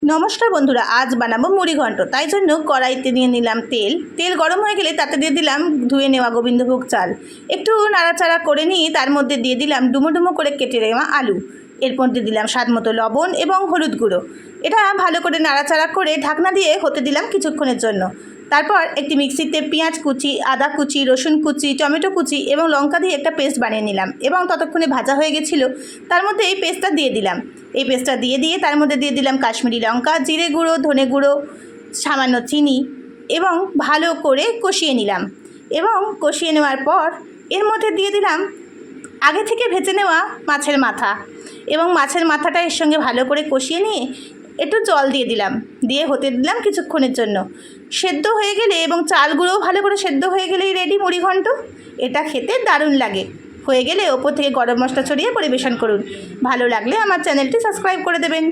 নমস্কার বন্ধুরা, আজ বানাবো মুড়ি ঘন্ট। তাই জন্য কড়াইতে নিয়ে নিলাম তেল গরম হয়ে গেলে তাতে দিয়ে দিলাম ধুয়ে নেওয়া গোবিন্দভোগ চাল। একটু নাড়াচাড়া করে নিয়ে তার মধ্যে দিয়ে দিলাম ডুমো ডুমো করে কেটে নেওয়া আলু। এর মধ্যে দিলাম স্বাদ মতো লবণ এবং হলুদ গুঁড়ো। এটা ভালো করে নাড়াচাড়া করে ঢাকনা দিয়ে হতে দিলাম কিছুক্ষণের জন্য। তারপর একটি মিক্সিতে পেঁয়াজ কুচি, আদা কুচি, রসুন কুচি, টমেটো কুচি এবং লঙ্কা দিয়ে একটা পেস্ট বানিয়ে নিলাম এবং ততক্ষণে ভাজা হয়ে গেছিলো। তার মধ্যে এই পেস্টটা দিয়ে দিলাম। এই পেস্টটা দিয়ে তার মধ্যে দিয়ে দিলাম কাশ্মীরি লঙ্কা, জিরে গুঁড়ো, ধনে গুঁড়ো, সামান্য চিনি এবং ভালো করে কষিয়ে নিলাম। এবং কষিয়ে নেওয়ার পর এর মধ্যে দিয়ে দিলাম আগে থেকে ভেজে নেওয়া মাছের মাথা এবং মাছের মাথাটা এর সঙ্গে ভালো করে কষিয়ে নিয়ে একটু জল দিয়ে দিলাম, দিয়ে হতে দিলাম কিছুক্ষণের জন্য। সেদ্ধ হয়ে গেলে এবং চালগুলোও ভালো করে সেদ্ধ হয়ে গেলেই রেডি মুড়ি ঘন্ট। এটা খেতে দারুণ লাগে। হয়ে গেলে ওপর থেকে গরম মশলা ছড়িয়ে পরিবেশন করুন। ভালো লাগলে আমার চ্যানেলটি সাবস্ক্রাইব করে দেবেন।